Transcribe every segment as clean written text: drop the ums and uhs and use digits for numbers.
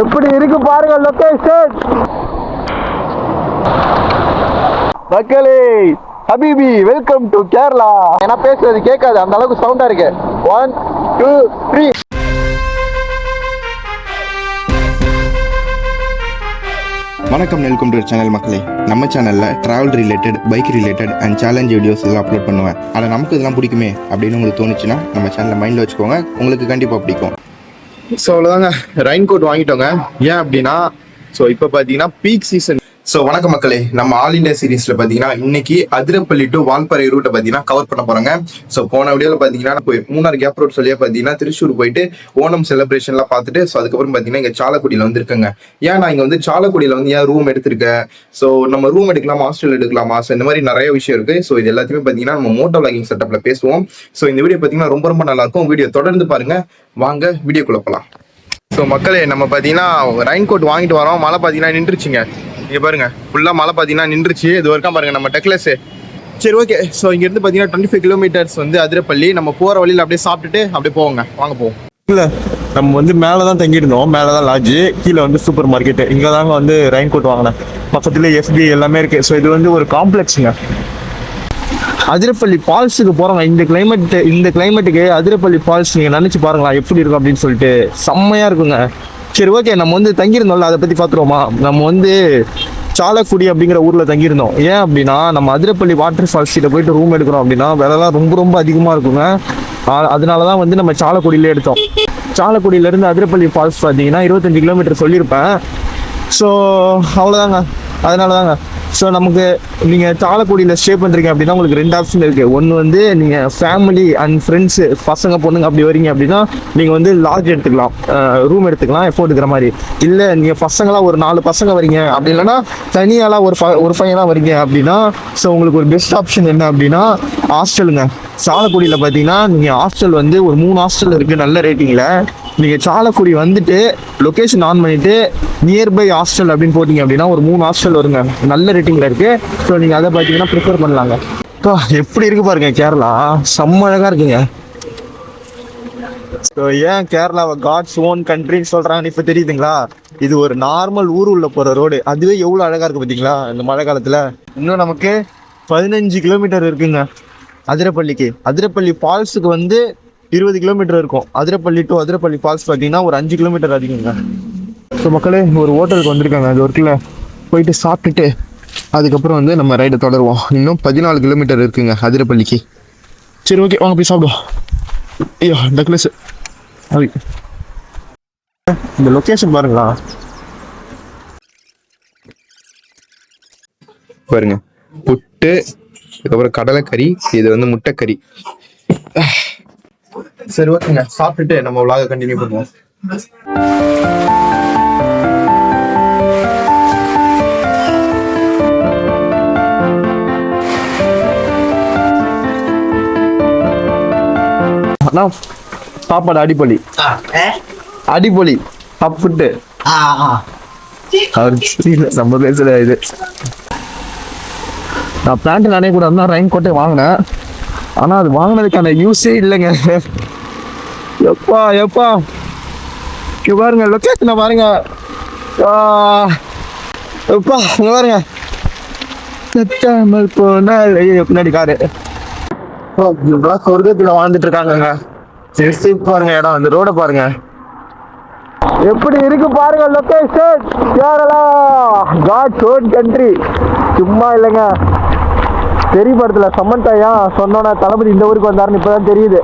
எப்படி இருக்கு பாருங்க லொகேஷன். மக்களே, ஹபீபி வெல்கம் டு கேரளா. ஏன்னா பேசுறது கேட்காது, அந்த அளவுக்கு சவுண்டா இருக்கு. 1 2 3. வணக்கம், வெல்கம் டு சேனல் மக்களே. நம்ம சேனலில் travel related, bike related and challenge videos எல்லாம் அப்லோட் பண்ணுவேன். ஆனால் நமக்கு இதெல்லாம் பிடிக்குமே அப்படின்னு உங்களுக்கு தோணுச்சுன்னா நம்ம சேனலை மைண்டில் வச்சுக்கோங்க, உங்களுக்கு கண்டிப்பாக பிடிக்கும். ஸோ அவ்வளோதாங்க, ரெயின் கோட் வாங்கிட்டோங்க. ஏன் அப்படின்னா இப்போ பார்த்தீங்கன்னா பீக் சீசன். ஸோ வணக்கம் மக்களே, நம்ம ஆல் இண்டியா சீரீஸ்ல பார்த்தீங்கன்னா இன்னைக்கு அதிரப்பள்ளி டு வால்பாறை ரூட்டை பார்த்தீங்கன்னா கவர் பண்ண போறாங்க. ஸோ போன வீடியோவில் பார்த்தீங்கன்னா மூணார் கேப் ரோட் சொல்லியே பார்த்தீங்கன்னா திருச்சூர் போயிட்டு ஓணம் செலிப்ரேஷன்லாம் பார்த்துட்டு ஸோ அதுக்கப்புறம் பார்த்தீங்கன்னா இங்கே சாலக்குடியில் வந்துருக்கேங்க. ஏன் நான் இங்கே வந்து சாலக்குடியில் வந்து ஏன் ரூம் எடுத்திருக்கேன், ஸோ நம்ம ரூம் எடுக்கலாமா, ஹாஸ்டல் எடுக்கலாமா, ஸோ இந்த மாதிரி நிறைய விஷயம் இருக்கு. ஸோ இது எல்லாத்தையுமே பார்த்தீங்கன்னா நம்ம மோட்டோ விளாகிங் செட்டப்ல பேசுவோம். ஸோ இந்த வீடியோ பார்த்தீங்கன்னா ரொம்ப ரொம்ப நல்லா இருக்கும். வீடியோ தொடர்ந்து பாருங்க, வாங்க வீடியோக்குள்ள போகலாம். ஸோ மக்களே, நம்ம பார்த்தீங்கன்னா ரெயின் கோட் வாங்கிட்டு வரோம். மழை பார்த்தீங்கன்னா நின்றுச்சுங்க. இங்கே பாருங்க, ஃபுல்லாக மழை பார்த்தீங்கன்னா நின்றுச்சு. இது வரைக்கும் பாருங்க நம்ம டெக்லஸ். சரி, ஓகே. ஸோ இங்கேருந்து பார்த்தீங்கன்னா 25 கிலோமீட்டர்ஸ் வந்து அதிரப்பள்ளி. நம்ம போகிற வழியில் அப்படியே சாப்பிட்டுட்டு அப்படியே போவோங்க, வாங்க போவோம். இல்லை, நம்ம வந்து மேலே தான் தங்கியிருந்தோம். மேலே தான் லாட்ஜு, கீழே வந்து சூப்பர் மார்க்கெட்டு. இங்கே தாங்க வந்து ரெயின் கோட் வாங்கினேன். பக்கத்துல எஃபி எல்லாமே இருக்கு. ஸோ இது வந்து ஒரு காம்ப்ளெக்ஸுங்க. அதிரப்பள்ளி ஃபால்ஸுக்கு போகிறோங்க. இந்த கிளைமேட்டுக்கு அதிரப்பள்ளி ஃபால்ஸ் நீங்கள் நினச்சி பாருங்களா எப்படி இருக்கும் அப்படின்னு சொல்லிட்டு செம்மையாக இருக்குங்க. சரி, ஓகே. நம்ம வந்து தங்கியிருந்தோம்ல, அதை பற்றி பார்த்துருவோமா. நம்ம வந்து சாலக்குடி அப்படிங்கிற ஊரில் தங்கியிருந்தோம். ஏன் அப்படின்னா நம்ம அதிரப்பள்ளி வாட்டர் ஃபால்ஸ் கிட்ட போயிட்டு ரூம் எடுக்கிறோம் அப்படின்னா விலைலாம் ரொம்ப ரொம்ப அதிகமாக இருக்குங்க. அதனால தான் வந்து நம்ம சாலக்குடியிலே எடுத்தோம். சாலக்குடியிலேருந்து அதிரப்பள்ளி ஃபால்ஸ் பார்த்தீங்கன்னா 25 கிலோமீட்டர் சொல்லியிருப்பேன். ஸோ அவ்வளோதாங்க, அதனால தாங்க. ஸோ நமக்கு நீங்கள் சாலக்குடியில் ஸ்டே பண்ணுறீங்க அப்படின்னா உங்களுக்கு 2 ஆப்ஷன் இருக்குது. ஒன்று வந்து நீங்கள் ஃபேமிலி அண்ட் ஃப்ரெண்ட்ஸு, பசங்க பொண்ணுங்க அப்படி வரீங்க அப்படின்னா நீங்கள் வந்து லாட்ஜ் எடுத்துக்கலாம், ரூம் எடுத்துக்கலாம், எஃபோர்ட் இருக்கிற மாதிரி. இல்லை நீங்கள் பசங்களாம் ஒரு 4 பசங்க வரீங்க அப்படி இல்லைன்னா தனியாலாம் ஒரு பையனாக வரீங்க அப்படின்னா ஸோ உங்களுக்கு ஒரு பெஸ்ட் ஆப்ஷன் என்ன அப்படின்னா ஹாஸ்டலுங்க. சாலக்குடியில் பார்த்தீங்கன்னா நீங்கள் ஹாஸ்டல் வந்து ஒரு 3 ஹாஸ்டல் இருக்குது நல்ல ரேட்டிங்கில். நீங்கள் சாலக்குடி வந்துட்டு லொக்கேஷன் ஆன் பண்ணிவிட்டு நியர்பை ஹாஸ்டல் அப்படின்னு போட்டிங்க அப்படின்னா ஒரு 3 ஹாஸ்டல் வருங்க, நல்ல ரேட்டிங்கில் இருக்குது. ஸோ நீங்கள் அதை பார்த்தீங்கன்னா ப்ரிஃபர் பண்ணலாங்க. எப்படி இருக்குது பாருங்க, கேரளா செம்ம அழகாக இருக்குங்க. ஸோ ஏன் கேரளாவை காட்ஸ் ஓன் கண்ட்ரின்னு சொல்கிறாங்கன்னு இப்போ தெரியுதுங்களா. இது ஒரு நார்மல் ஊர் உள்ள போகிற ரோடு, அதுவே எவ்வளோ அழகாக இருக்குது பார்த்தீங்களா இந்த மழை காலத்தில். இன்னும் நமக்கு 15 கிலோமீட்டர் இருக்குங்க அதிரப்பள்ளிக்கு. அதிரப்பள்ளி ஃபால்ஸுக்கு வந்து 20 கிலோமீட்டர் இருக்கும். அதிரப்பள்ளி டு அதிரப்பள்ளி ஃபால்ஸ் பார்த்தீங்கன்னா ஒரு 5 கிலோமீட்டர் அதிகங்க. ஸோ மக்களே, ஒரு ஹோட்டலுக்கு வந்திருக்காங்க. அது ஒர்க்கில் போயிட்டு சாப்பிட்டுட்டு அதுக்கப்புறம் வந்து நம்ம ரைடை தொடருவோம். இன்னும் 14 கிலோமீட்டர் இருக்குங்க அதிரப்பள்ளிக்கு. சரி, ஓகே, வாங்க போய் சாப்பிடுவோம். ஐயோ டக்லஸ், இந்த லொக்கேஷன் பாருங்களா. பாருங்க, புட்டு, அதுக்கப்புறம் கடலைக்கறி, இது வந்து முட்டைக்கறி. சரி, ஓகேங்க, சாப்பிட்டுட்டு நம்ம விலாக கண்டினியூ பண்ணுவோம். சாப்பாடு அடிப்பொலி சாப்பிட்டு நம்ம பேசல. இது நான் பிளான்ட் நானே கூட இருந்தா ரெயின் கோட்டே வாங்கினேன். ஆனா அது வாங்கினதுக்கான யூஸே இல்லைங்க. எப்பா பாருங்க, லொக்கேஷனை பாருங்க. எப்பா இங்க பாருங்க, பின்னாடி காரு சொர்க்கத்துல வாழ்ந்துட்டு இருக்காங்க. பாருங்க இடம், அந்த ரோட பாருங்க எப்படி இருக்கு பாருங்க location. Kerala God's own country, சும்மா இல்லைங்க. தெரிய படத்துல சமந்தாயா சொன்னோன்னா தளபதி இந்த ஊருக்கு வந்தாருன்னு இப்பதான் தெரியுது.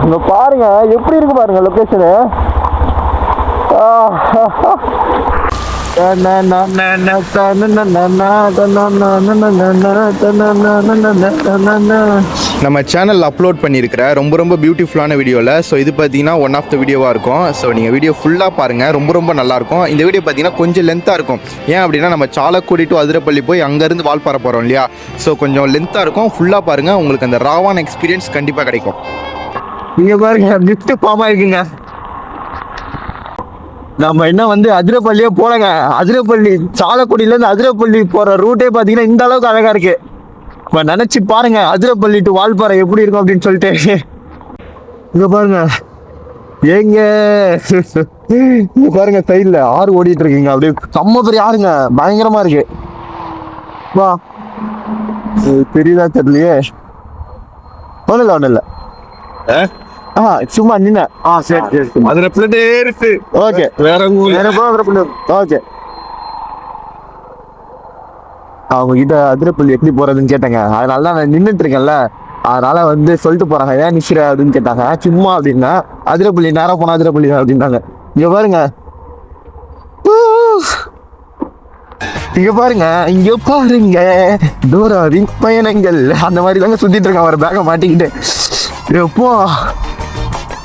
இங்க பாருங்க எப்படி இருக்கு பாருங்க லொகேஷனு. நம்ம சேனல் அப்லோட் பண்ணியிருக்கிற ரொம்ப ரொம்ப பியூட்டிஃபுல்லான வீடியோவில் ஸோ இது பார்த்தீங்கன்னா ஒன் ஆஃப் த வீடியோவாக இருக்கும். ஸோ நீங்கள் வீடியோ ஃபுல்லாக பாருங்கள், ரொம்ப ரொம்ப நல்லாயிருக்கும். இந்த வீடியோ பார்த்தீங்கன்னா கொஞ்சம் லென்த்தாக இருக்கும். ஏன் அப்படின்னா நம்ம சாலக்குடி டு அதிரப்பள்ளி போய் அங்கேருந்து வால்பாறை போகிறோம் இல்லையா. ஸோ கொஞ்சம் லென்த்தாக இருக்கும். ஃபுல்லாக பாருங்கள், உங்களுக்கு அந்த ராவான எக்ஸ்பீரியன்ஸ் கண்டிப்பாக கிடைக்கும். இங்கே பாருங்க, லிஃப்ட் ஃபார்ம் ஆயிருக்குங்க. நம்ம என்ன வந்து அதிரப்பள்ளியே போலங்க. அதிரப்பள்ளி சாலக்குடியிலேருந்து அதிரப்பள்ளி போகிற ரூட்டே பார்த்தீங்கன்னா இந்த அளவுக்கு அழகாக இருக்குது. இப்போ நினச்சி பாருங்க அதிரப்பள்ளி டு வால்பாறை எப்படி இருக்கும் அப்படின்னு சொல்லிட்டு. இங்கே பாருங்க ஏங்க இங்க பாருங்க சைடுல ஆறு ஓடிட்டு இருக்கீங்க, அப்படியே செம்ம பெரிய ஆறுங்க, பயங்கரமா இருக்கு. வா தெரியுதா தெரியலையே. ஒண்ணு இல்ல சும்மா நின்ன. சரி அதுல பிளேட்டே இருக்கு. ஓகே வேற ஓகே. அவங்க கிட்ட அதிரப்பள்ளி எப்படி போறதுன்னு கேட்டாங்க, அதனால தான் நான் நின்றுட்டு இருக்கேன்ல, அதனால வந்து சொல்லிட்டு போறாங்க ஏன் நிக்கிற அப்படின்னு கேட்டாங்க. சும்மா அப்படின்னா அதிரப்பள்ளி நேரம் போனா அதிரப்பள்ளி அப்படின்னாங்க. இங்க பாருங்க இங்க பாருங்க டோராவின் பயணங்கள் அந்த மாதிரி தாங்க சுத்திட்டு இருக்கான் அவர் பேக்க மாட்டிக்கிட்டு. எப்போ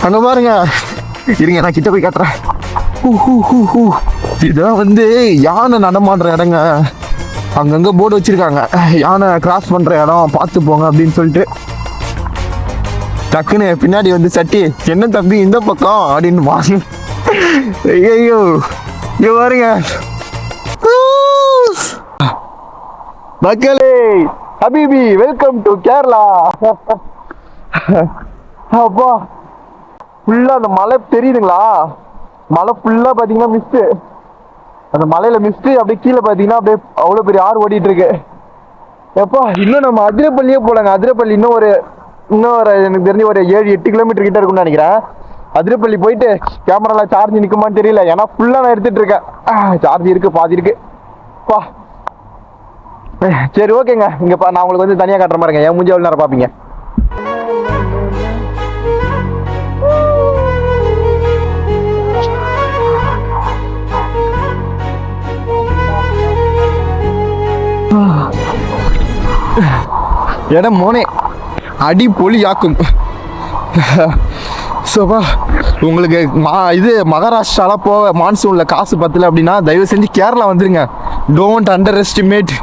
அங்க பாருங்க, இருங்க நான் கிட்ட போய் காட்டுறேன். இதெல்லாம் வந்து யானை நடமாடுற இடங்க, அங்கங்க போர்டு வச்சிருக்காங்க, யானை கிராஸ் பண்ற இடம் பார்த்து போங்க அப்படின்னு சொல்லிட்டு. டக்குன்னு பின்னாடி வந்து சட்டி, என்ன தம்பி இந்த பக்கம் அப்படின்னு வாங்க. ஐயோ இங்க பாருங்க மக்களே, ஹபீபி வெல்கம் டு கேரளா. அப்பா ஃபுல்லா அந்த மலை தெரியுதுங்களா, மலை ஃபுல்லா பாத்தீங்கன்னா மிஸ்ட், அந்த மலையில மிஸ்ட், அப்படியே கீழே பாத்தீங்கன்னா அப்படியே அவ்வளவு பெரிய ஆறு ஓடிட்டு இருக்கு. எப்பா இன்னும் நம்ம அதிரப்பள்ளியே போலாங்க. அதிரப்பள்ளி இன்னும் ஒரு எனக்கு தெரிஞ்சு ஒரு 7-8 கிலோமீட்டர் கிட்ட இருக்கும்னு நினைக்கிறேன். அதிரப்பள்ளி போயிட்டு கேமரால சார்ஜ் நிக்குமான்னு தெரியல, ஏன்னா ஃபுல்லா நான் எடுத்துட்டு இருக்கேன். சார்ஜ் இருக்கு, பாதி இருக்கு. பா சரி ஓகேங்க. இங்க நான் உங்களுக்கு வந்து தனியா காட்டுற மாதிரிங்க, என் மூஞ்சி எவ்வளவு நேரம் பாப்பீங்க. இடம் மோனே அடி பொலி ஆக்கும். சோபா உங்களுக்கு இது மகாராஷ்டிரால போக மான்சூன்ல காசு பத்தல அப்படின்னா தயவு செஞ்சு கேரளா வந்துருங்க. Don't underestimate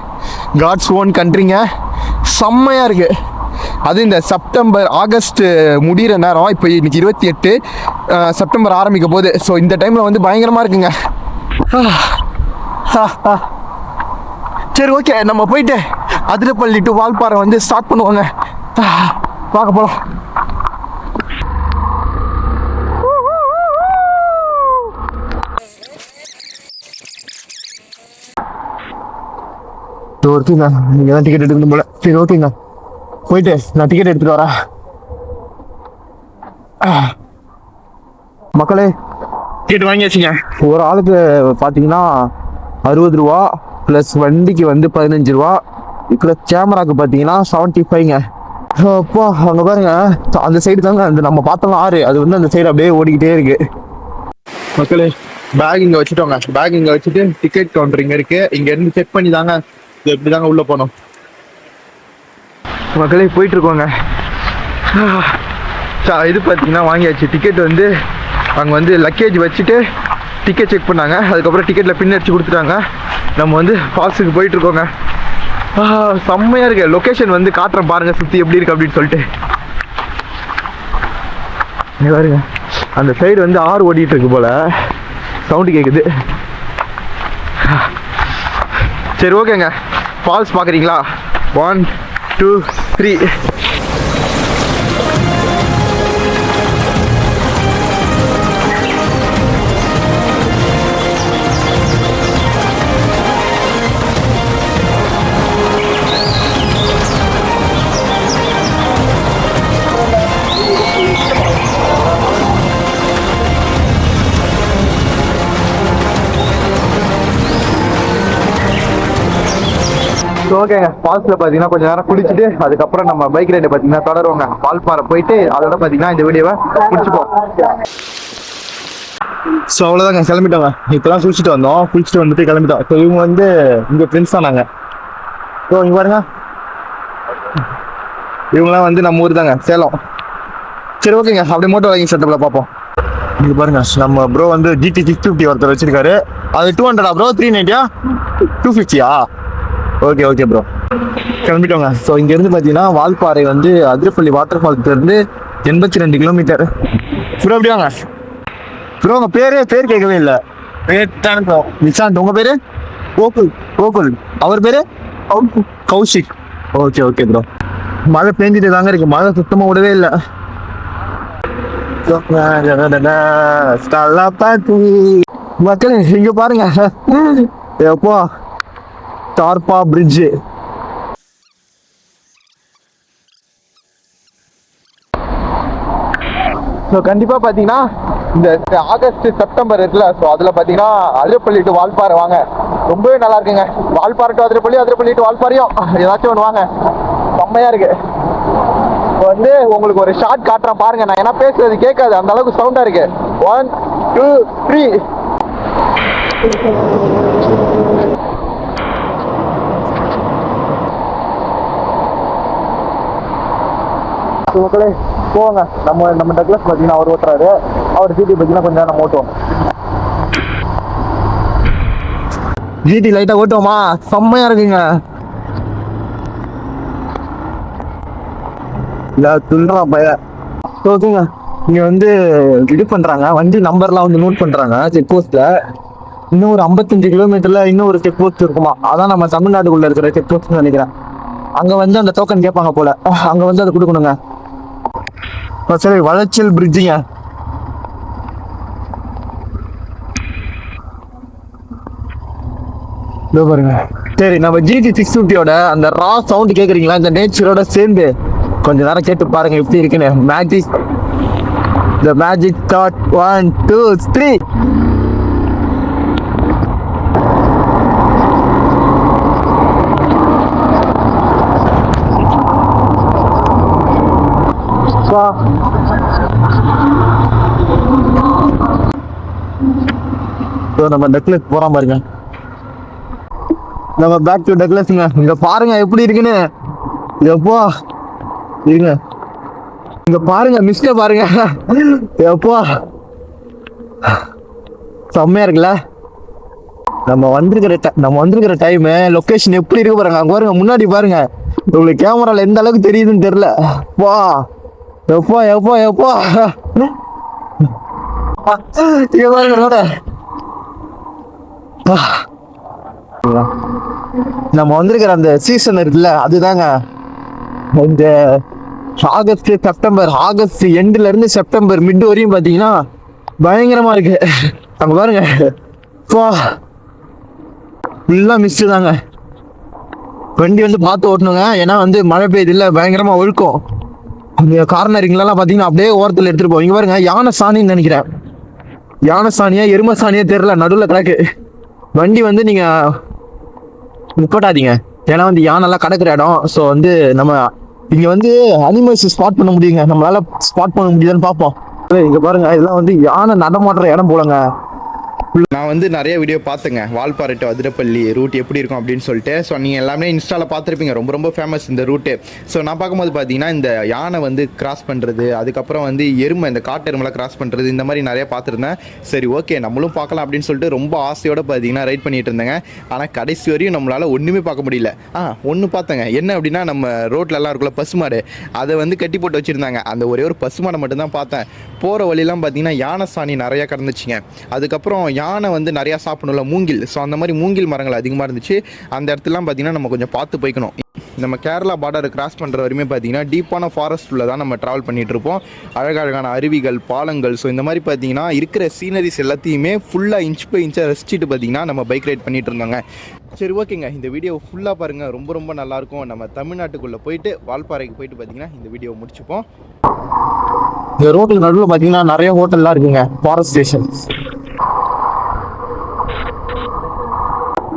God's own கண்ட்ரிங்க. செம்மையா இருக்கு. அது இந்த செப்டம்பர் ஆகஸ்ட் முடிகிற நேரம், இப்போ இன்னைக்கு 28 செப்டம்பர் ஆரம்பிக்க போகுது. ஸோ இந்த டைம்ல வந்து பயங்கரமா இருக்குங்க. சரி ஓகே, நம்ம போயிட்டு அதிரப்பள்ளி டு வால்பாறை வந்து ஸ்டார்ட் பண்ணுவாங்க. பார்க்க போலாம். ஓகேங்க, நீங்க தான் டிக்கெட் எடுக்கணும் போல. சரி ஓகேங்க, போயிட்டு நான் டிக்கெட் எடுத்துட்டு வரேன். மக்களே டிக்கெட் வாங்கியாச்சுங்க. ஒரு ஆளுக்கு பார்த்தீங்கன்னா 60 ரூபா ப்ளஸ் வண்டிக்கு வந்து 15 ரூபா, ப்ளஸ் கேமராக்கு பார்த்தீங்கன்னா 75ங்க. அப்போ அங்கே பாருங்க, அந்த சைடு தாங்க அந்த நம்ம பார்த்தோம் ஆறு, அது வந்து அந்த சைடு அப்படியே ஓடிக்கிட்டே இருக்கு. மக்களே பேக் இங்கே வச்சுட்டோங்க. பேக் இங்கே வச்சுட்டு டிக்கெட் கவுண்டர் இங்கே இருக்கு, இங்க இருந்து செக் பண்ணி தாங்க எப்படி தாங்க உள்ள போனோம். மக்களே போயிட்டு இருக்கோங்க. இது பார்த்தீங்கன்னா வாங்கியாச்சு டிக்கெட். வந்து அங்கே வந்து லக்கேஜ் வச்சுட்டு டிக்கெட் செக் பண்ணாங்க, அதுக்கப்புறம் டிக்கெட்டில் பின் அடிச்சு கொடுத்துட்டாங்க. நம்ம வந்து ஃபால்ஸுக்கு போயிட்டு இருக்கோங்க. செம்மையா இருக்கு. லொக்கேஷன் வந்து காட்டுறேன் பாருங்க, சுற்றி எப்படி இருக்கு அப்படின்னு சொல்லிட்டு. பாருங்க அந்த சைடு வந்து ஆறு ஓடிட்டு இருக்கு போல, சவுண்டு கேட்குது. சரி ஓகேங்க, ஃபால்ஸ் பார்க்குறீங்களா? 1 2 3. ஓகேங்க, ஃபால்ஸில் பார்த்தீங்கன்னா கொஞ்சம் நேரம் குளிச்சுட்டு அதுக்கப்புறம் நம்ம பைக் ரைடை பார்த்தீங்கன்னா தொடருவாங்க. வால்பாறை போயிட்டு அதோட பார்த்தீங்கன்னா இந்த வீடியோவை முடிச்சுப்போம். ஸோ அவ்வளோதாங்க, கிளம்பிட்டோங்க. இப்போலாம் குளிச்சுட்டு வந்தோம், குளிச்சுட்டு வந்துட்டு கிளம்பிட்டோம். ஸோ இவங்க வந்து இங்கே ஃப்ரெண்ட்ஸ் தான் நாங்கள். ஸோ இங்கே பாருங்க, இவங்களாம் வந்து நம்ம ஊர் தாங்க, சேலம். சரி ஓகேங்க, அப்படியே மோட்டோ வாங்கி செட்டப்பில் பார்ப்போம். இது பாருங்க, நம்ம ப்ரோ வந்து GT 650 ஒருத்தர் வச்சிருக்காரு. அது 200 ப்ரோ, 390 250 ஓகே ஓகே ப்ரோ, கிளம்பிட்டோங்க. ஸோ இங்கேருந்து பார்த்தீங்கன்னா வால்பாறை வந்து அதிரப்பள்ளி வாட்டர் ஃபால்ஸ்லேருந்து 82 கிலோமீட்டர். ப்ரோ எப்படியாங்க ப்ரோ? உங்கள் பேர் கேட்கவே இல்லை. நிஷாந்த். உங்கள் பேர்? கோகுல். அவர் பேர் கௌஷிக். Okay okay bro. மழை பெஞ்சிட்டு தாங்க இருக்கு, மழை சுத்தமாக விடவே இல்லை. மக்களே இங்க பாருங்க எப்போ டார்பா பிரிட்ஜ். ஸோ கண்டிப்பாக பார்த்தீங்கன்னா இந்த ஆகஸ்ட் செப்டம்பர் இருக்குல்ல, ஸோ அதில் பார்த்தீங்கன்னா அதிரப்பள்ளி டு வால்பாறை வாங்க, ரொம்பவே நல்லா இருக்குங்க. வால்பாறை டு அதிரப்பள்ளி, அதிரப்பள்ளி டு வால்பாறையும் ஏதாச்சும் ஒன்று வாங்க, செம்மையாக இருக்கு. இப்போ வந்து உங்களுக்கு ஒரு ஷார்ட் காட்டுறேன் பாருங்க, நான் ஏன்னா பேசுறது கேட்காது, அந்த அளவுக்கு சவுண்டாக இருக்கு. 1 2 3. மக்களே போவாங்க. நம்ம டக்ளஸ் பார்த்தீங்கன்னா அவர் ஓட்டுறாரு, அவர் ஜிடி பார்த்தீங்கன்னா கொஞ்சம் நேரம் ஓட்டுவோம். ஜிடி லைட்டாக ஓட்டுவோமா, செம்மையா இருக்குங்க. துல்றான் பைய. ஓகேங்க, இங்கே வந்து இது பண்ணுறாங்க, வண்டி நம்பர்லாம் வந்து நோட் பண்ணுறாங்க செக் போஸ்ட்டில். இன்னும் ஒரு 55 கிலோமீட்டரில் இன்னும் ஒரு செக் போஸ்ட் இருக்குமா, அதான் நம்ம தமிழ்நாட்டுக்குள்ளே இருக்கிற செக் போஸ்ட்னு நினைக்கிறேன். அங்கே வந்து அந்த டோக்கன் கேட்பாங்க போல், அங்கே வந்து அதை கொடுக்கணுங்க. சரி, வளச்சல் பிரிட்ஜுங்க. பாருங்க. சரி, நம்ம GT 650யோட அந்த ரா சவுண்ட் கேட்குறீங்களா, இந்த நேச்சரோட சேர்ந்து கொஞ்ச நேரம் கேட்டு பாருங்க எப்படி இருக்குன்னு. Magic, the magic thought. 1 2 3. நம்ம டக்ளஸ் போறோம் பாருங்க, நம்ம பேக் டு டக்ளஸ்ங்க. இங்க பாருங்க எப்படி இருக்குன்னு. எப்போ இருங்க, இங்க பாருங்க, மிஸ்ட பாருங்க. எப்போ செம்மையா இருக்குல்ல. நம்ம வந்திருக்கிற டைம் லொகேஷன் எப்படி இருக்கு பாருங்க. அங்க பாருங்க, முன்னாடி பாருங்க, உங்களுக்கு கேமரால எந்த அளவுக்கு தெரியுதுன்னு தெரியல. வா எப்போ எப்போ எப்போ இங்க பாருங்க. நம்ம வந்திருக்கிற அந்த சீசன் இருக்குல்ல, அதுதாங்க இந்த ஆகஸ்ட் செப்டம்பர். ஆகஸ்ட் எண்டுல இருந்து செப்டம்பர் மிட் வரையும் பாத்தீங்கன்னா பயங்கரமா இருக்கு. அங்க பாருங்க, ஃபுல்லா மிஸ்ட் தாங்க. வண்டி வந்து பார்த்து ஓட்டணுங்க, ஏன்னா வந்து மழை பெய்யுது இல்லை, பயங்கரமா ஒழுக்கும். அந்த கார்னரிங்லாம் பார்த்தீங்கன்னா அப்படியே ஓரத்தில் எடுத்துட்டு போவோம். இங்க பாருங்க, யானை சாணின்னு நினைக்கிறேன், யானை சாணியா எருமை சாணியா தெரியல, நடுவில் கிடக்கு. வண்டி வந்து நீங்க நிப்பாட்டாதீங்க, ஏன்னா வந்து யானைலாம் கிடக்குற இடம். ஸோ வந்து நம்ம இங்க வந்து அனிமல்ஸ் ஸ்பாட் பண்ண முடியுங்க, நம்மளால ஸ்பாட் பண்ண முடியுதுன்னு பார்ப்போம். இங்க பாருங்க, இதெல்லாம் வந்து யானை நடமாடுற இடம் போலங்க. நான் வந்து நிறைய வீடியோ பார்த்தேங்க, வால்பாறை டு அதிரப்பள்ளி ரூட் எப்படி இருக்கும் அப்படின்னு சொல்லிட்டு. ஸோ நீங்கள் எல்லாமே இன்ஸ்டாவில் பார்த்துருப்பீங்க, ரொம்ப ரொம்ப ஃபேமஸ் இந்த ரூட்டு. ஸோ நான் பார்க்கும்போது பார்த்தீங்கன்னா இந்த யானை வந்து கிராஸ் பண்ணுறது, அதுக்கப்புறம் வந்து எருமை, இந்த காட்டு எருமெல்லாம் கிராஸ் பண்ணுறது, இந்த மாதிரி நிறைய பார்த்துருந்தேன். சரி ஓகே, நம்மளும் பார்க்கலாம் அப்படின்னு சொல்லிட்டு ரொம்ப ஆசையோடு பார்த்தீங்கன்னா ரைட் பண்ணிட்டு இருந்தேங்க. ஆனால் கடைசி வரையும் நம்மளால் ஒன்றுமே பார்க்க முடியல. ஒன்று பார்த்தேங்க, என்ன அப்படின்னா நம்ம ரோட்லலாம் இருக்குல்ல பசுமாடு, அதை வந்து கட்டி போட்டு வச்சுருந்தாங்க. அந்த ஒரே ஒரு பசுமாடை மட்டும்தான் பார்த்தேன். போகிற வழியெல்லாம் பார்த்தீங்கன்னா யானை சாணி நிறையா கிடந்துச்சுங்க. அதுக்கப்புறம் யானை வந்து நிறையா சாப்பிடணும்ல, மூங்கில். ஸோ அந்த மாதிரி மூங்கில் மரங்கள் அதிகமாக இருந்துச்சு. அந்த இடத்துலலாம் பார்த்தீங்கன்னா நம்ம கொஞ்சம் பார்த்து போய்க்கணும். நம்ம கேரளா பார்டரை கிராஸ் பண்ணுற வரையுமே பார்த்தீங்கன்னா டீப்பான ஃபாரஸ்ட் உள்ள தான் நம்ம ட்ராவல் பண்ணிகிட்டு இருப்போம். அழகழகான அருவிகள், பாலங்கள், ஸோ இந்த மாதிரி பார்த்தீங்கன்னா இருக்கிற சீனரிஸ் எல்லாத்தையுமே ஃபுல்லாக இன்ச் பை இன்ச்சாக ரசிச்சுட்டு பார்த்தீங்கன்னா நம்ம பைக் ரைட் பண்ணிகிட்டு இருந்தாங்க. சரி ஓகேங்க, இந்த வீடியோ ஃபுல்லாக பாருங்கள், ரொம்ப ரொம்ப நல்லாயிருக்கும். நம்ம தமிழ்நாட்டுக்குள்ளே போயிட்டு வால்பாறைக்கு போயிட்டு பார்த்தீங்கன்னா இந்த வீடியோவை முடிச்சுப்போம். இந்த ரோட்டுக்கு நடுவில் பார்த்தீங்கன்னா நிறைய ஹோட்டல்லாம் இருக்குங்க, ஃபாரஸ்ட் ஸ்டேஷன்.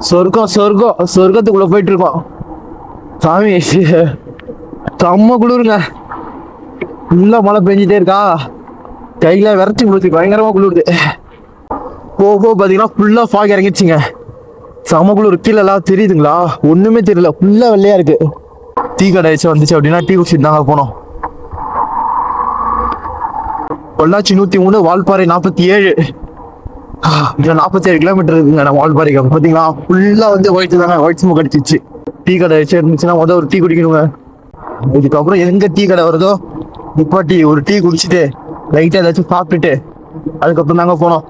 சொர்க்கத்துக்குள்ள போயிட்டு இருக்கோம் சாமி. செம்ம குளிருங்க, ஃபுல்லா மழை பெஞ்சிட்டே இருக்கா, கையில விரைச்சி குளிச்சு பயங்கரமா குளிருது. போக பாத்தீங்கன்னா ஃபுல்லா ஃபாக் இறங்கிடுச்சுங்க, செம்ம குளிர். கீழே எல்லாம் தெரியுதுங்களா, ஒண்ணுமே தெரியல, ஃபுல்லா வெள்ளையா இருக்கு. டீ கடை வந்துச்சு அப்படின்னா டீ குடிச்சிட்டு தாங்க போனோம். பொள்ளாச்சி 103, வால்பாறை 47. 47 கிலோமீட்டர் இருக்குங்க நம்ம வால்பாறைக்கு. பார்த்தீங்களா ஃபுல்லா வந்து ஒயிட் தாங்க, ஒயிட் ஸ்மோக் அடிச்சிச்சு. டீ கடை இருந்துச்சுன்னா ஒரு டீ குடிக்கணுங்க. இதுக்கப்புறம் எங்க டீ கடை வருதோ நிப்பாட்டி ஒரு டீ குடிச்சிட்டு லைட்டாக ஏதாச்சும் சாப்பிட்டுட்டு அதுக்கப்புறம் தாங்க போனோம்.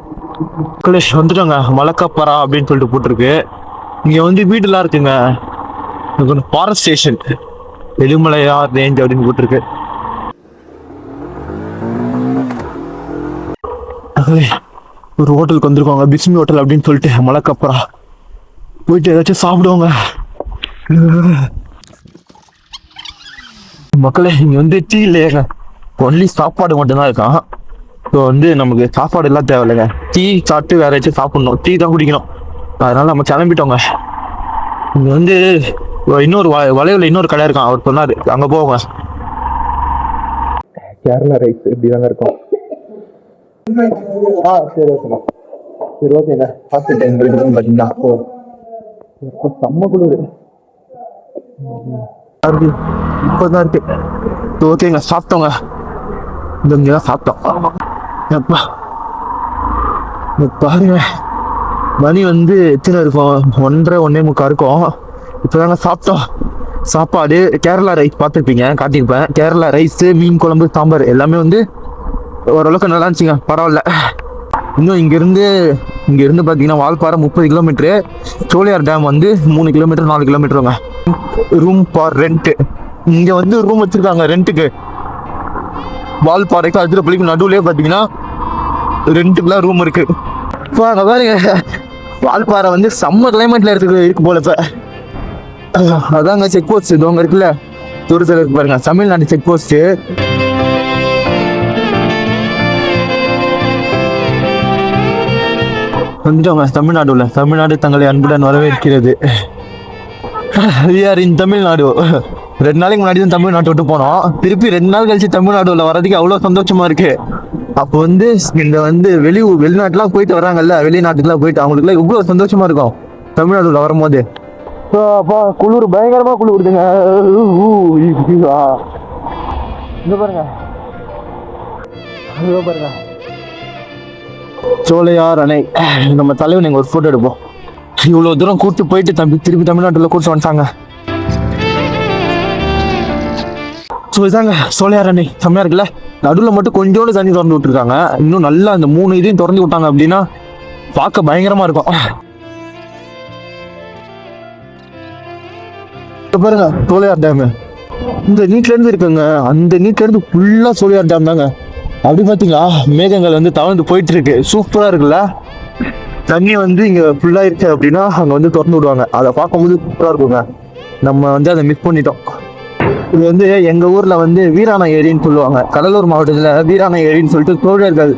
கிளேஷ் வந்துட்டோங்க, மலக்காப்பாரா அப்படின்னு சொல்லிட்டு போட்டிருக்கு. இங்கே வந்து வீடுலாம் இருக்குங்க. ஃபாரஸ்ட் ஸ்டேஷன் எலுமலையா ரேஞ்ச் அப்படின்னு போட்டிருக்கு. மகளே ஒரு ஹோட்டலுக்கு வந்திருக்காங்க, பிஸ்மி ஹோட்டல் அப்படின்னு சொல்லிட்டு. மலைக்கப்புறா போயிட்டு ஏதாச்சும் சாப்பிடுவாங்க. மக்களே இங்க வந்து டீ இல்லையாங்க, ஒன்லி சாப்பாடு மட்டும்தான் இருக்கான். ஸோ வந்து நமக்கு சாப்பாடு எல்லாம் தேவையில்லைங்க, டீ சாப்பிட்டு வேற ஏதாச்சும் சாப்பிடணும், டீ தான் குடிக்கணும். அதனால நம்ம கிளம்பிட்டோங்க. இங்க வந்து இன்னொரு வளைவுல இன்னொரு கடை இருக்கான், அவர் சொன்னாரு அங்க போவோங்க. கேரளா ரைஸ் இப்படி தாங்க இருக்கும். சரி ஓகேண்ணா, சரி ஓகேங்க. பார்த்துட்டு பார்த்தீங்கன்னா செம்ம குளிர் இப்போதான் இருக்கு. ஓகேங்க, சாப்பிட்டோங்க. இங்கே தான் சாப்பிட்டோம். எப்பா பாருங்க, மணி வந்து எத்தனை இருக்கும், 1:30 இருக்கும். இப்போதாங்க சாப்பிட்டோம். சாப்பாடு கேரளா ரைஸ் பார்த்துருப்பீங்க, காட்டியிருப்பேன். கேரளா ரைஸு, மீன் குழம்பு, சாம்பார் எல்லாமே வந்து ஓரளவுக்கு நல்லா இருந்துச்சுங்க, பரவாயில்ல. இன்னும் இங்கேருந்து பார்த்தீங்கன்னா வால்பாறை 30 கிலோமீட்டரு, சோழியார் டேம் வந்து 3 கிலோமீட்டர் 4 கிலோமீட்டருங்க. ரூம் ஃபார் ரெண்ட்டு, இங்கே வந்து ரூம் வச்சுருக்காங்க ரெண்ட்டுக்கு. வால்பாறைக்கு அதிரப்பள்ளிக்கு நடுவுலேயே பார்த்தீங்கன்னா ரெண்ட்டுக்குலாம் ரூம் இருக்கு. இப்போ அங்கே பாருங்க, வால்பாறை வந்து செம்ம கிளைமேட்டில் இருக்கு போல. இப்போ அதாங்க செக் போஸ்ட் இது அங்கே இருக்குல்ல, தூரத்தில் இருக்கு பாருங்க, தமிழ்நாடு செக் போஸ்ட்டு. வந்துட்டோங்க தமிழ்நாடு தங்களை அன்புடன் வரவேற்கிறது. தமிழ்நாடு 2 நாளைக்கு முன்னாடி தான் தமிழ்நாட்டை விட்டு போனோம். திருப்பி 2 நாள் கழிச்சு தமிழ்நாடுல வர்றதுக்கு அவ்வளோ சந்தோஷமா இருக்கு. அப்போ வந்து இந்த வந்து வெளிநாட்டுலாம் போயிட்டு வராங்கல்ல, வெளிநாட்டுக்குலாம் போயிட்டு அவங்களுக்குலாம் எவ்வளோ சந்தோஷமா இருக்கும் தமிழ்நாடுல வரும்போது. அப்பா குளிர் பயங்கரமா குளிருதுங்க. இங்க பாருங்க, சோலையார் அணை. நம்ம தலைவன் எங்க ஒரு போட்டோ எடுப்போம். இவ்வளவு தூரம் கூட்டு போயிட்டு திருப்பி தமிழ்நாட்டுல கூட்டு வந்துட்டாங்க. ஸோ இதாங்க சோலையார் அணை, செம்மையா இருக்குல்ல. நடுவில் மட்டும் கொஞ்சோண்டு தண்ணி திறந்து விட்டுருக்காங்க. இன்னும் நல்லா அந்த 3 இதையும் திறந்து விட்டாங்க அப்படின்னா பார்க்க பயங்கரமா இருக்கும். பாருங்க சோலையார் டேம் இந்த நீட்ல இருந்து இருக்குங்க, அந்த நீட்ல இருந்து ஃபுல்லா சோலையார் டேம் தாங்க. அப்படி பார்த்தீங்களா, மேகங்கள் வந்து தவழ்ந்து போயிட்டு இருக்கு, சூப்பராக இருக்குல்ல. தண்ணி வந்து இங்கே ஃபுல்லாக இருக்கு அப்படின்னா அங்கே வந்து திறந்து விடுவாங்க, அதை பார்க்கும்போது சூப்பராக இருக்குங்க. நம்ம வந்து அதை மிஸ் பண்ணிட்டோம். இது வந்து எங்கள் ஊரில் வந்து வீராணை ஏரின்னு சொல்லுவாங்க. கடலூர் மாவட்டத்தில் வீராணை ஏரின்னு சொல்லிட்டு சோழர்கள்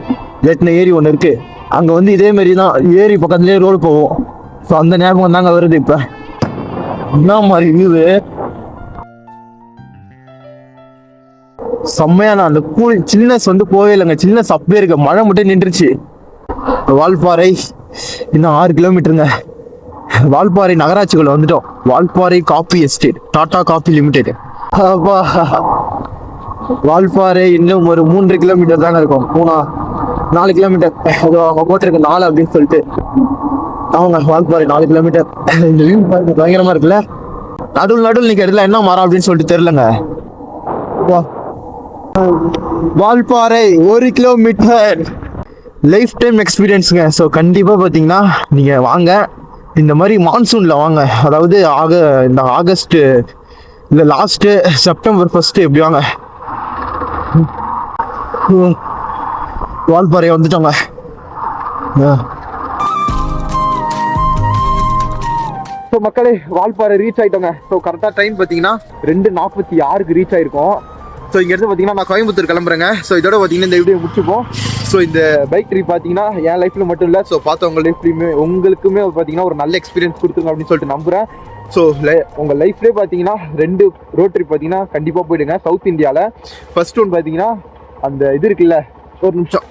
கட்டின ஏரி ஒன்று இருக்கு. அங்கே வந்து இதே மாதிரி தான் ஏரி பக்கத்துலேயே ரோடு போவோம். ஸோ அந்த ஞாபகம் தாங்க வருது. இப்போ என்ன மாதிரி இது செம்மையான அந்த சில்னஸ் வந்து போவே இல்லைங்க, சில்னஸ் அப்படியே இருக்கு. மழை மட்டும் நின்றுச்சு. வால்பாறை இன்னும் 6 கிலோமீட்டருங்க. வால்பாறை நகராட்சிக்குள்ள வந்துட்டோம். Valparai coffee estate, Tata coffee limited. Valparai இன்னும் ஒரு 3 கிலோமீட்டர் தாங்க இருக்கும். 4 கிலோமீட்டர் அவங்க போட்டிருக்கு 4 அப்படின்னு சொல்லிட்டு. அவங்க வால்பாறை 4 கிலோமீட்டர். இந்த வியூ பாருங்க, பயங்கரமா இருக்குல்ல. நடுவில் நீங்க இடத்துல என்ன மரம் அப்படின்னு சொல்லிட்டு தெரியலங்க. வால்பாறை 1 கிலோமீட்டர் லைஃப் டைம் எக்ஸ்பீரியன்ஸுங்க. ஸோ கண்டிப்பாக பார்த்தீங்கன்னா நீங்கள் வாங்க, இந்த மாதிரி மான்சூனில் வாங்க. அதாவது இந்த ஆகஸ்ட் இல்லை லாஸ்ட்டு செப்டம்பர் 1 எப்படி வாங்க. வால்பாறை வந்துட்டோங்க. ஸோ மக்களே, வால்பாறை ரீச் ஆகிட்டோங்க. ஸோ கரெக்டாக டைம் பார்த்தீங்கன்னா 2:46 ரீச் ஆகிருக்கோம். ஸோ இங்கேருந்து பார்த்தீங்கன்னா நான் கோயம்புத்தூர் கிளம்புறேங்க. ஸோ இதோட பார்த்தீங்கன்னா இந்த வீடியோ முடிச்சுப்போம். ஸோ இந்த பைக் ட்ரிப் பார்த்தீங்கன்னா என் லைஃப்பில் மட்டும் இல்லை, ஸோ பார்த்தவங்க லைஃப்லையுமே உங்களுக்குமே பார்த்தீங்கன்னா ஒரு நல்ல எக்ஸ்பீரியன்ஸ் கொடுத்துருங்க அப்படின்னு சொல்லிட்டு நம்புகிறேன். ஸோ உங்கள் லைஃப்லேயே பார்த்தீங்கன்னா 2 ரோட் ட்ரிப் பார்த்தீங்கன்னா கண்டிப்பாக போயிடுங்க. சவுத் இந்தியாவில் ஃபர்ஸ்ட் ஒன் பார்த்தீங்கன்னா அந்த இது இருக்குல்ல, ஒரு நிமிஷம்.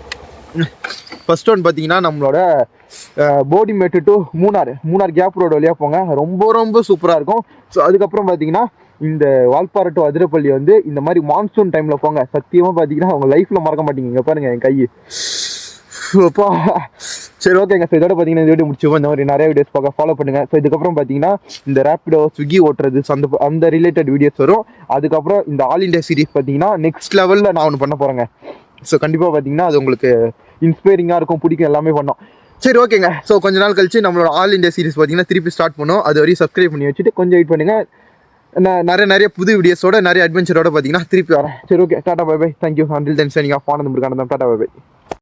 ஃபர்ஸ்ட் ஒன் பார்த்தீங்கன்னா நம்மளோட போடிமேட்டு டு மூணார் கேப் ரோடு வழியாக போங்க, ரொம்ப சூப்பராக இருக்கும். ஸோ அதுக்கப்புறம் பார்த்தீங்கன்னா இந்த வால்பாறை டு அதிரப்பள்ளி வந்து இந்த மாதிரி மான்சூன் டைமில் போங்க. சத்தியமாக பார்த்தீங்கன்னா உங்கள் லைஃப்பில் மறக்க மாட்டீங்க. இங்கே பாருங்கள் என் கை. அப்பா சரி ஓகேங்க. ஸோ இதோட பார்த்தீங்கன்னா இந்த வீடியோ முடிச்சுப்போம். இந்த மாதிரி நிறைய வீடியோஸ் பார்க்க ஃபாலோ பண்ணுங்கள். ஸோ இதுக்கப்புறம் பார்த்தீங்கன்னா இந்த ரேப்பிடோ ஸ்விக்கி ஓட்டுறது அந்த ரிலேட்டட் வீடியோஸ் வரும். அதுக்கப்புறம் இந்த ஆல் இண்டியா சீரிஸ் பார்த்தீங்கன்னா நெக்ஸ்ட் லெவலில் நான் ஒன்று பண்ண போகிறேங்க. ஸோ கண்டிப்பாக பார்த்தீங்கன்னா அது உங்களுக்கு இன்ஸ்பைரிங்காக இருக்கும், பிடிக்கும், எல்லாமே பண்ணோம். சரி ஓகேங்க. ஸோ கொஞ்ச நாள் கழிச்சு நம்மளோட ஆல் இண்டியா சீரிஸ் பார்த்தீங்கன்னா திருப்பி ஸ்டார்ட் பண்ணோம். அது வரையும் சப்ஸ்கிரைப் பண்ணி வச்சுட்டு கொஞ்சம் வெயிட் பண்ணுங்கள். நிறைய புது வீடியோஸோட நிறைய அட்வென்ச்சரோட பார்த்தீங்கன்னா திருப்பி வரேன். சரி okay, tata bye bye, thank you. Until then signing off. ஆனந்தம் டாடா பை பை.